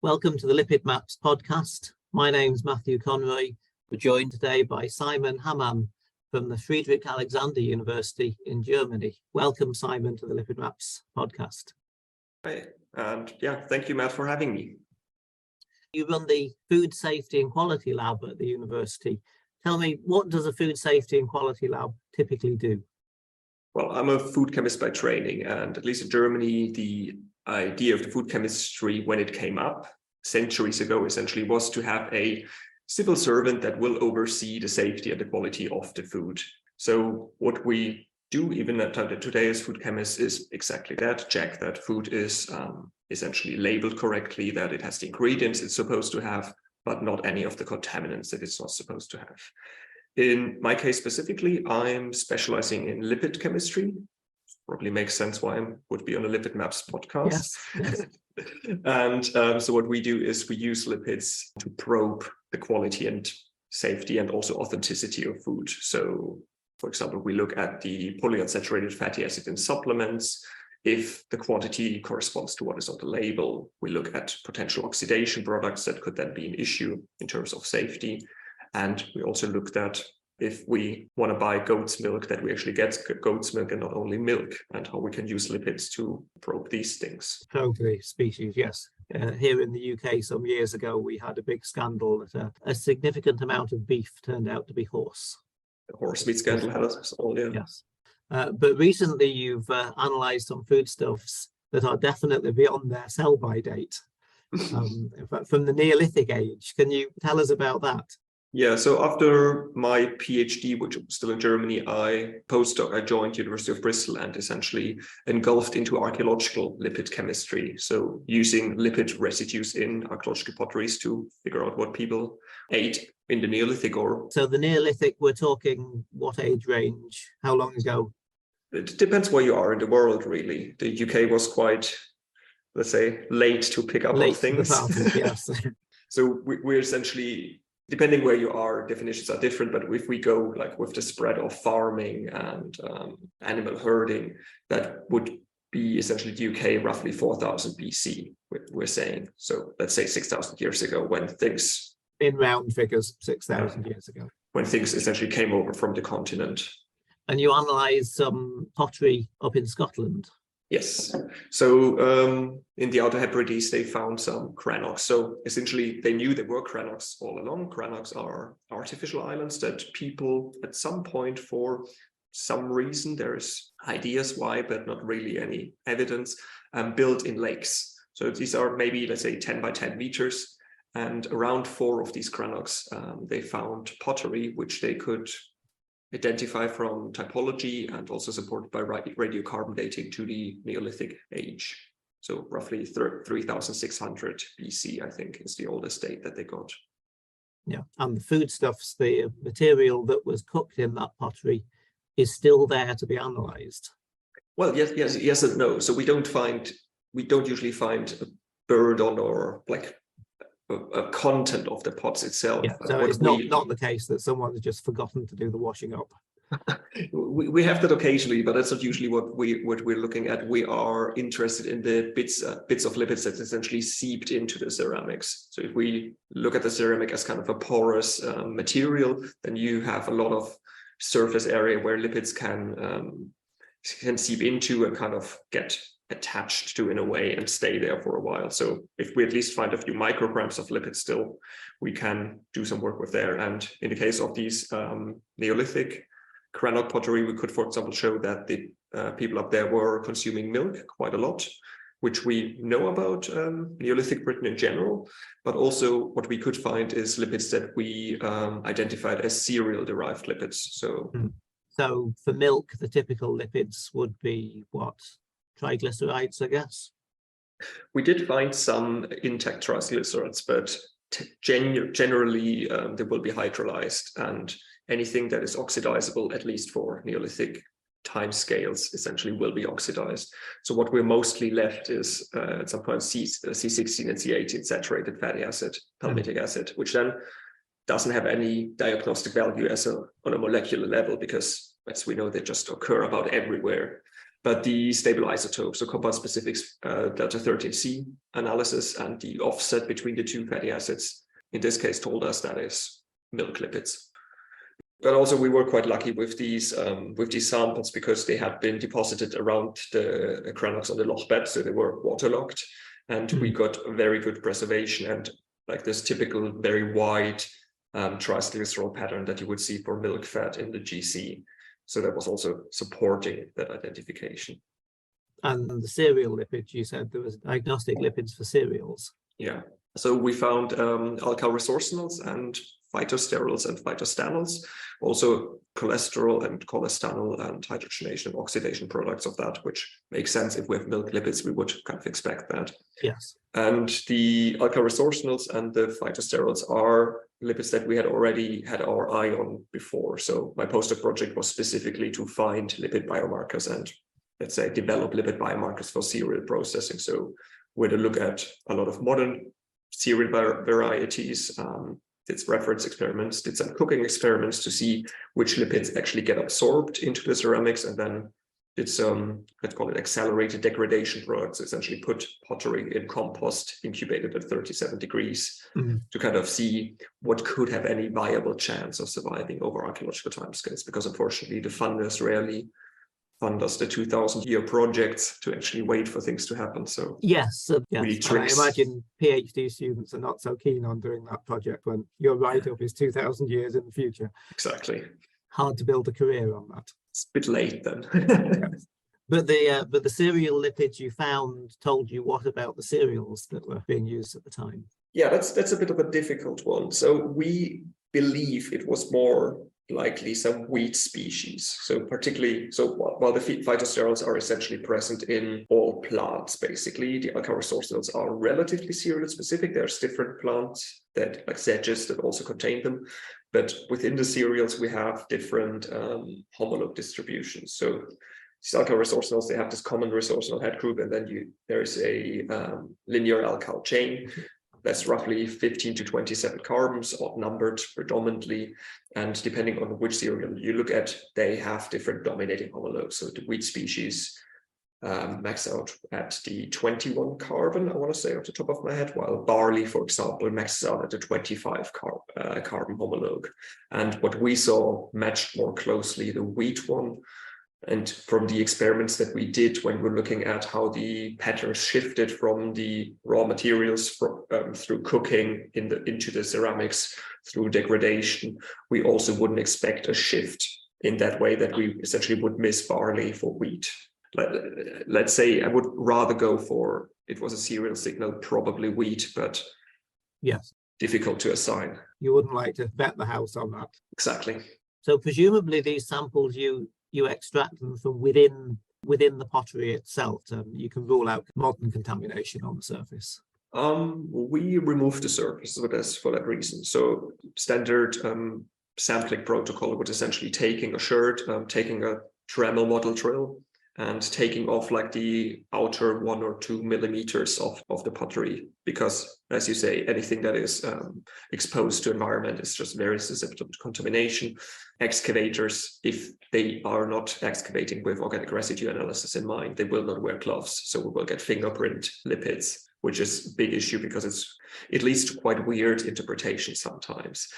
Welcome to the Lipid Maps Podcast. My name's Matthew Conroy. We're joined today by Simon Hammann from the Friedrich Alexander University in Germany. Welcome, Simon, to the Lipid Maps Podcast. Hi, and thank you, Matt, for having me. You run the Food Safety and Quality Lab at the university. Tell me, what does a Food Safety and Quality Lab typically do? Well, I'm a food chemist by training, and at least in Germany, the idea of the food chemistry when it came up centuries ago essentially was to have a civil servant that will oversee the safety and the quality of the food. So what we do even today as food chemists is exactly that: check that food is essentially labeled correctly, that it has the ingredients it's supposed to have, but not any of the contaminants that it's not supposed to have. In my case specifically, I'm specializing in lipid chemistry. Probably makes sense why I would be on a Lipid Maps podcast. Yes. And so what we do is we use lipids to probe the quality and safety and also authenticity of food. So, for example, we look at the polyunsaturated fatty acid in supplements. If the quantity corresponds to what is on the label, we look at potential oxidation products that could then be an issue in terms of safety. And we also looked at if we want to buy goat's milk, that we actually get goat's milk and not only milk, and how we can use lipids to probe these things. Probe the species, yes. Here in the UK some years ago, we had a big scandal that a significant amount of beef turned out to be horse. The horse meat scandal had us all, yeah. Yes. But recently you've analysed some foodstuffs that are definitely beyond their sell-by date. In fact, from the Neolithic age. Can you tell us about that? Yeah, so after my PhD, which was still in Germany, postdoc, I joined University of Bristol and essentially engulfed into archaeological lipid chemistry. So using lipid residues in archaeological potteries to figure out what people ate in the Neolithic or... So the Neolithic, we're talking what age range? How long ago? It depends where you are in the world, really. The UK was quite, let's say, late to pick up on things. Yes. So we're essentially... Depending where you are, definitions are different, but if we go like with the spread of farming and animal herding, that would be essentially the UK roughly 4000 BC, we're saying. So let's say 6,000 years ago when things... In round figures, 6,000 years ago. When things essentially came over from the continent. And you analysed some pottery up in Scotland. Yes. So in the Outer Hebrides, they found some crannogs. So essentially, they knew there were crannogs all along. Crannogs are artificial islands that people at some point, for some reason, there's ideas why, but not really any evidence, built in lakes. So these are maybe, let's say, 10 by 10 meters. And around 4 of these crannogs, they found pottery, which they could identify from typology and also supported by radiocarbon dating to the Neolithic age. So roughly 3,600 BC, I think, is the oldest date that they got. Yeah, and the foodstuffs, the material that was cooked in that pottery is still there to be analysed. Well, yes and no. So we don't usually find a burden or like a content of the pots itself. Yeah, so it's not the case that someone has just forgotten to do the washing up. we have that occasionally, but that's not usually what we're looking at. We are interested in the bits of lipids that essentially seeped into the ceramics. So if we look at the ceramic as kind of a porous material, then you have a lot of surface area where lipids can seep into and kind of get attached to in a way and stay there for a while. So if we at least find a few micrograms of lipids still, we can do some work with there. And in the case of these Neolithic crannog pottery, we could, for example, show that the people up there were consuming milk quite a lot, which we know about Neolithic Britain in general, but also what we could find is lipids that we identified as cereal-derived lipids. So for milk, the typical lipids would be what? Triglycerides, I guess. We did find some intact triglycerides, but generally they will be hydrolyzed, and anything that is oxidizable, at least for Neolithic timescales, essentially will be oxidized. So what we're mostly left is at some point C16 and C18 saturated fatty acid, palmitic acid, which then doesn't have any diagnostic value on a molecular level, because as we know, they just occur about everywhere. But the stable isotopes, so compound specifics, delta 13C analysis, and the offset between the two fatty acids, in this case, told us that is milk lipids. But also we were quite lucky with these samples because they had been deposited around the cranox on the loch bed, so they were waterlogged, and we got very good preservation and like this typical very wide triglycerol pattern that you would see for milk fat in the GC. So that was also supporting that identification. And the cereal lipids, you said there was diagnostic lipids for cereals. Yeah. So we found alkyl resorcinols and phytosterols and phytostanols, also cholesterol and cholestanol and hydrogenation and oxidation products of that, which makes sense. If we have milk lipids, we would kind of expect that. Yes. And the alkyl resorcinols and the phytosterols are lipids that we had already had our eye on before. So my postdoc project was specifically to find lipid biomarkers and, let's say, develop lipid biomarkers for cereal processing. So we had a look at a lot of modern cereal varieties, did reference experiments, did some cooking experiments to see which lipids actually get absorbed into the ceramics, and then did some, let's call it accelerated degradation products, essentially put pottery in compost incubated at 37 degrees to kind of see what could have any viable chance of surviving over archaeological timescales, because unfortunately the funders rarely fund us the 2,000-year projects to actually wait for things to happen. So yes, really I imagine PhD students are not so keen on doing that project when your write-up is 2,000 years in the future. Exactly. Hard to build a career on that. It's a bit late then. Yes. But the cereal lipids you found told you what about the cereals that were being used at the time? Yeah, that's a bit of a difficult one. So we believe it was more likely some wheat species. So particularly, while the phytosterols are essentially present in all plants, basically, the alkyl resorcinols are relatively cereal specific. There's different plants that, like sedges, that also contain them. But within the cereals, we have different homologue distributions. So these alkyl resorcinols, they have this common resorcinol head group, and then there is a linear alkyl chain. That's roughly 15 to 27 carbons, odd numbered predominantly. And depending on which cereal you look at, they have different dominating homologues. So the wheat species max out at the 21 carbon, I want to say off the top of my head, while barley, for example, maxes out at the 25 carbon homologue. And what we saw matched more closely the wheat one. And from the experiments that we did when we're looking at how the patterns shifted from the raw materials through cooking into the ceramics through degradation, we also wouldn't expect a shift in that way that we essentially would miss barley for wheat. Let's say I would rather go for, it was a cereal signal, probably wheat, but yes, difficult to assign. You wouldn't like to bet the house on that. Exactly. So presumably these samples you extract them from within the pottery itself. You can rule out modern contamination on the surface. We remove the surface for that reason. So standard sampling protocol would essentially taking a shirt, taking a Dremel model drill, and taking off like the outer 1 or 2 millimeters of the pottery, because as you say, anything that is exposed to environment is just very susceptible to contamination. Excavators, if they are not excavating with organic residue analysis in mind, they will not wear gloves. So we will get fingerprint lipids, which is a big issue because it leads to quite weird interpretation sometimes.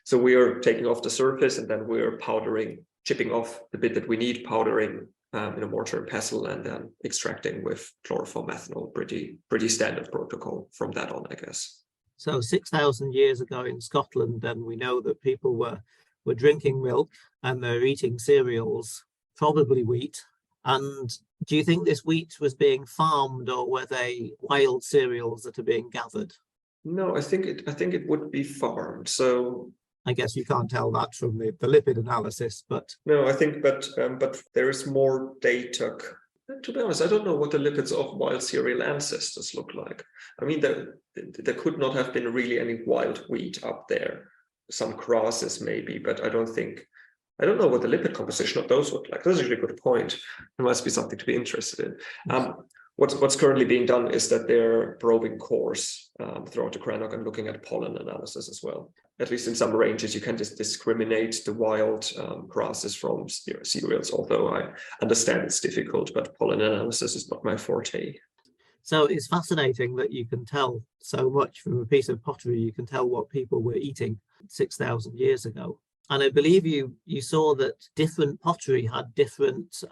So we are taking off the surface, and then we're powdering, chipping off the bit that we need, powdering in a mortar and pestle, and then extracting with chloroform methanol. Pretty standard protocol from that on, I guess. So 6,000 years ago in Scotland, then we know that people were drinking milk and they're eating cereals, probably wheat. And do you think this wheat was being farmed, or were they wild cereals that are being gathered? No, I think it would be farmed. So I guess you can't tell that from the lipid analysis, but no, I think, but there is more data. To be honest, I don't know what the lipids of wild cereal ancestors look like. I mean, there could not have been really any wild wheat up there. Some grasses maybe, but I don't know what the lipid composition of those look like. That's actually a good point. There must be something to be interested in. What's currently being done is that they're probing cores throughout the crannog and looking at pollen analysis as well. At least in some ranges, you can just discriminate the wild grasses from cereals, although I understand it's difficult, but pollen analysis is not my forte. So it's fascinating that you can tell so much from a piece of pottery. You can tell what people were eating 6,000 years ago. And I believe you saw that different pottery had different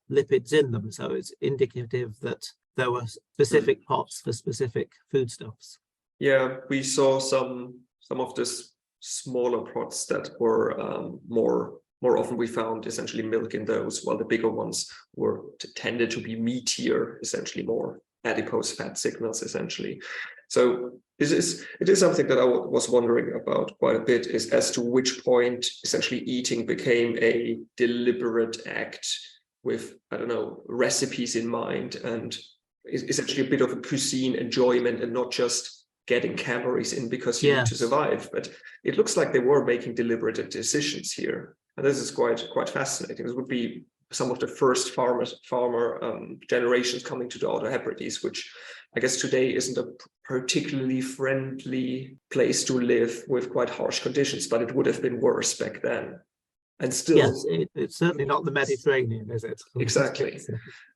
lipids in them. So it's indicative that there were specific pots for specific foodstuffs. Yeah, we saw some of this smaller pots that were more often we found essentially milk in those, while the bigger ones tended to be meatier, essentially more adipose fat signals, essentially. So it is something that I was wondering about quite a bit, is as to which point essentially eating became a deliberate act with, I don't know, recipes in mind, and essentially a bit of a cuisine enjoyment and not just getting calories in because you need to survive. But it looks like they were making deliberate decisions here. And this is quite fascinating. This would be some of the first farmer generations coming to the Outer Hebrides, which I guess today isn't a particularly friendly place to live with quite harsh conditions, but it would have been worse back then. And still, yes, it's certainly not the Mediterranean, is it? Exactly.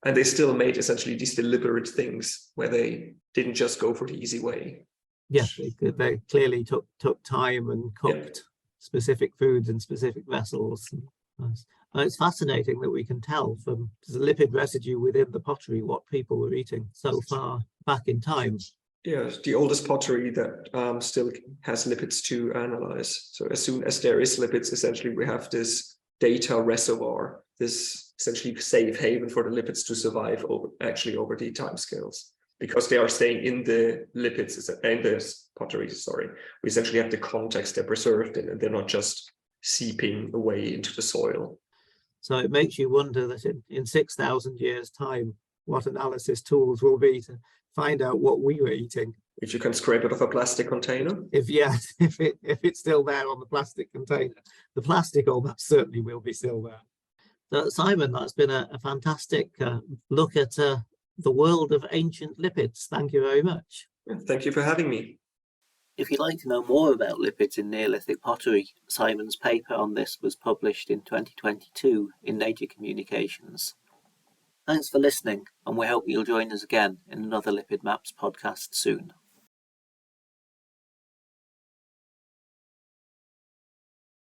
And they still made essentially these deliberate things where they didn't just go for the easy way. Yes, they clearly took time and cooked specific foods in specific vessels. And it's fascinating that we can tell from the lipid residue within the pottery what people were eating so far back in time. Yeah, the oldest pottery that still has lipids to analyze. So as soon as there is lipids, essentially we have this data reservoir, this essentially safe haven for the lipids to survive over the timescales. Because they are staying in the lipids, in the pottery, we essentially have the context they're preserved in, and they're not just seeping away into the soil. So it makes you wonder that in 6,000 years' time, what analysis tools will be to find out what we were eating. If you can scrape it off a plastic container? If it's still there on the plastic container. The plastic almost certainly will be still there. So Simon, that's been a fantastic look at the world of ancient lipids. Thank you very much. Thank you for having me. If you'd like to know more about lipids in Neolithic pottery, Simon's paper on this was published in 2022 in Nature Communications. Thanks for listening, and we hope you'll join us again in another Lipid Maps podcast soon.